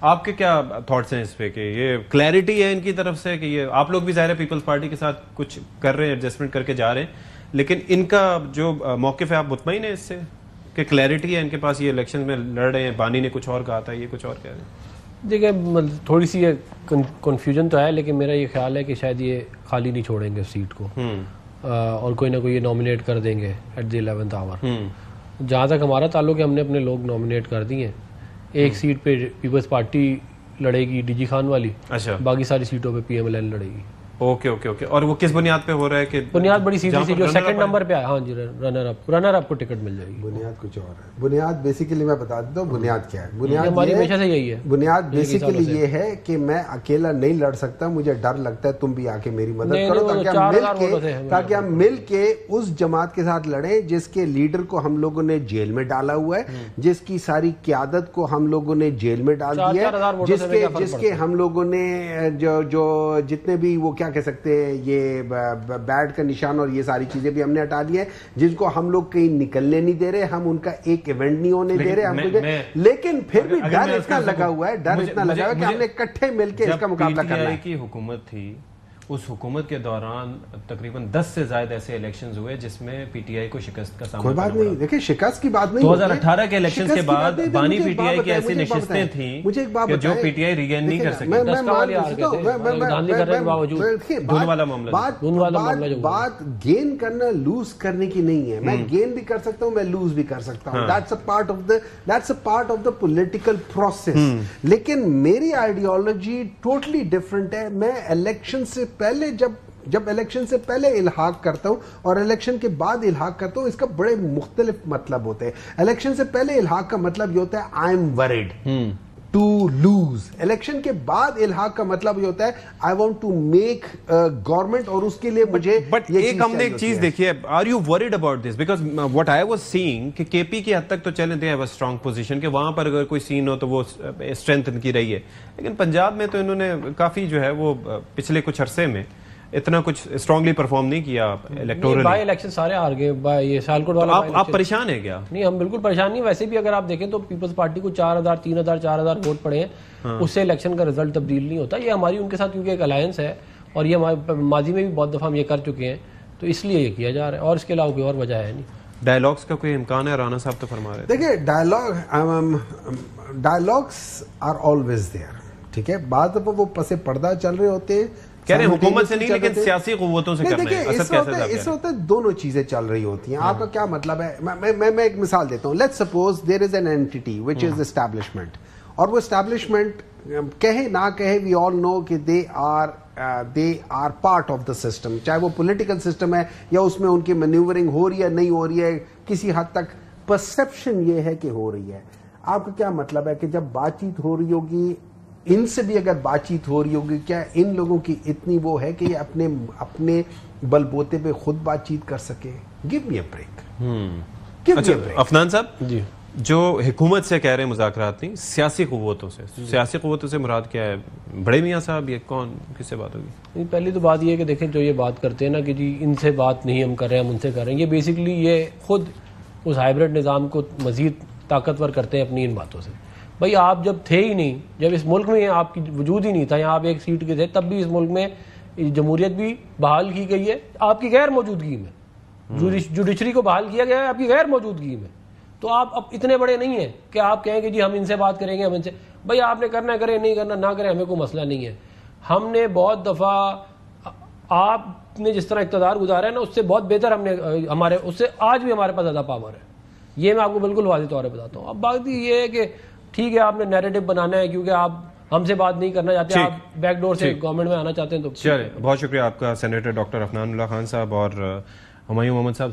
आपके क्या थॉट्स हैं इस पे कि ये क्लैरिटी है इनकी तरफ से कि ये आप लोग भी ज़ाहिर है पीपल्स पार्टी के साथ कुछ कर रहे हैं, एडजस्टमेंट करके जा रहे हैं, लेकिन इनका जो मौक़िफ़ है आप मुतमईन है इससे कि क्लैरिटी है इनके पास, ये इलेक्शन में लड़ रहे हैं, बानी ने कुछ और कहा था, ये कुछ और कह रहे हैं? देखिए थोड़ी सी ये कन्फ्यूजन तो है, लेकिन मेरा ये ख्याल है कि शायद ये खाली नहीं छोड़ेंगे सीट को और कोई ना कोई ये नॉमिनेट कर देंगे एट द 11th आवर। जहाँ तक हमारा ताल्लुक है, हमने अपने लोग नॉमिनेट कर दिए। एक सीट पे पीपल्स पार्टी लड़ेगी डीजी खान वाली, अच्छा, बाकी सारी सीटों पे पीएमएलएन लड़ेगी। Okay okay okay. और वो किस बुनियाद पे हो रहा है कि बुनियाद बड़ी सीधी सी, जो सेकंड नंबर पे है, हाँ जी, रनर अप को टिकट मिल जाएगी। बुनियाद कुछ और है। बुनियाद बेसिकली मैं बता देता हूँ बुनियाद क्या है। बुनियाद हमारी हमेशा से यही है। बुनियाद बेसिकली ये है कि मैं अकेला नहीं लड़ सकता, मुझे डर लगता है तुम भी आके मेरी मदद करो ताकि हम मिल के उस जमात के साथ लड़े जिसके लीडर को हम लोगों ने जेल में डाला हुआ है, जिसकी सारी क्यादत को हम लोगों ने जेल में डाल दिया है, जिसके हम लोगों ने जो जितने भी वो क्या कह सकते हैं ये बैड का निशान और ये सारी चीजें भी हमने हटा दी है, जिनको हम लोग कहीं निकलने नहीं दे रहे, हम उनका एक इवेंट नहीं होने दे रहे हम, लेकिन फिर भी डर इतना लगा हुआ है, डर इतना लगा हुआ है कि हमने इकट्ठे मिलकर इसका मुकाबला करना है। की हुकूमत थी, उस हुकूमत के दौरान तकरीबन 10 से ज्यादा ऐसे इलेक्शंस हुए जिसमें पीटीआई को शिकस्त का सामना कोई बात नहीं, देखिए शिकस्त की बात नहीं। 2018 के इलेक्शंस के बाद बानी पीटीआई की ऐसी नशिस्तें थी मुझे एक बात जो पीटीआई रिगेन नहीं कर सकी। बात गेन करना लूज करने की नहीं है, मैं गेन भी कर सकता हूं, मैं लूज भी कर सकता हूं, that's a part of the political process. लेकिन मेरी आइडियोलॉजी टोटली डिफरेंट है। मैं इलेक्शन से पहले जब इलेक्शन से पहले इल्हाक करता हूं और इलेक्शन के बाद इल्हाक करता हूं, इसका बड़े मुख्तलिफ मतलब होते हैं। इलेक्शन से पहले इल्हाक का मतलब ये होता है I am worried to lose. Election के बाद इल्हाक का मतलब ये होता है I want to make government, और उसके लिए मुझे बट एक हमने एक चीज देखी है, are you worried about this? Because what I was seeing कि केपी की हद तक तो चले, they have a strong position कि वहां पर अगर कोई सीन हो तो वो स्ट्रेंथ इनकी रही है, लेकिन पंजाब में तो इन्होंने काफी जो है वो पिछले कुछ अरसे में इतना कुछ स्ट्रांगली परफॉर्म नहीं किया इलेक्टोरली। बाय इलेक्शन सारे हार गए, ये सियालकोट वाला। तो आप परेशान है क्या? नहीं, हम बिल्कुल परेशान नहीं। वैसे भी अगर आप देखें तो पीपल्स पार्टी को 4000 3000 4000 वोट पड़े हैं, उससे इलेक्शन का रिजल्ट तब्दील नहीं होता। ये हमारी उनके साथ क्योंकि एक अलायंस है और ये माजी में भी बहुत दफा हम ये कर चुके हैं, तो इसलिए ये किया जा रहा है, और इसके अलावा कोई और वजह है नहीं। डायलॉग्स का कोई इम्कान है? राना साहब तो फरमा रहे थे। देखिए डायलॉग्स आर ऑलवेज देयर, ठीक है। बाद में वो पसे पर्दा चल रहे होते हैं, कह रहे हुकूमत से नहीं लेकिन सियासी कुव्वतों से करना है। इस वक्त दोनों चीजें चल रही होती हैं। आपका क्या मतलब है? मैं एक मिसाल देता हूं। Let's suppose there is an entity which is establishment, और वो एस्टैब्लिशमेंट कहे ना कहे, वी ऑल नो कि they are part of the system, चाहे वो पॉलिटिकल सिस्टम है या उसमें उनकी मैन्यूवरिंग हो रही है नहीं हो रही है, किसी हद तक परसेप्शन ये है कि हो रही है। आपका क्या मतलब है कि जब बातचीत हो रही होगी, इनसे भी अगर बातचीत हो रही होगी, क्या इन लोगों की इतनी वो है कि ये अपने बलबोते पे खुद बातचीत कर सके? Give me a break. अच्छा अफनान साहब जी, जो हुकूमत से कह रहे हैं मुज़ाकरात नहीं, सियासी कुव्वतों से, सियासी कुव्वतों से मुराद क्या है? बड़े मियाँ साहब, ये कौन, किससे बात होगी? पहली तो बात ये है कि देखें, जो ये बात करते हैं ना कि जी इनसे बात नहीं हम कर रहे हैं, हम उनसे कर रहे हैं, ये बेसिकली ये खुद उस हाइब्रिड निज़ाम को मजीद ताकतवर करते हैं अपनी इन बातों से। भाई आप जब थे ही नहीं, जब इस मुल्क में आपकी वजूद ही नहीं था, यहाँ आप एक सीट के थे, तब भी इस मुल्क में जमहूरियत भी बहाल की गई है आपकी गैर मौजूदगी में। जुडिशरी को बहाल किया गया है आपकी गैर मौजूदगी में। तो आप अब इतने बड़े नहीं हैं कि आप कहें कि जी हम इनसे बात करेंगे, हम इनसे। भाई आपने करना करें, नहीं करना ना करें, हमें कोई मसला नहीं है। हमने बहुत दफ़ा आपने जिस तरह इक़्तिदार गुजारा है ना, उससे बहुत बेहतर हमने हमारे उससे आज भी हमारे पास ज़्यादा पावर है। ये मैं आपको बिल्कुल वाज़ेह तौर पर बताता हूँ। अब बात ये है कि ठीक है, आपने नैरेटिव बनाना है क्योंकि आप हमसे बात नहीं करना चाहते, आप बैकडोर से गवर्नमेंट में आना चाहते हैं। तो चलिए, बहुत शुक्रिया आपका सेनेटर डॉक्टर अफनानुल्लाह खान साहब और हुमायूं मोहम्मद साहब।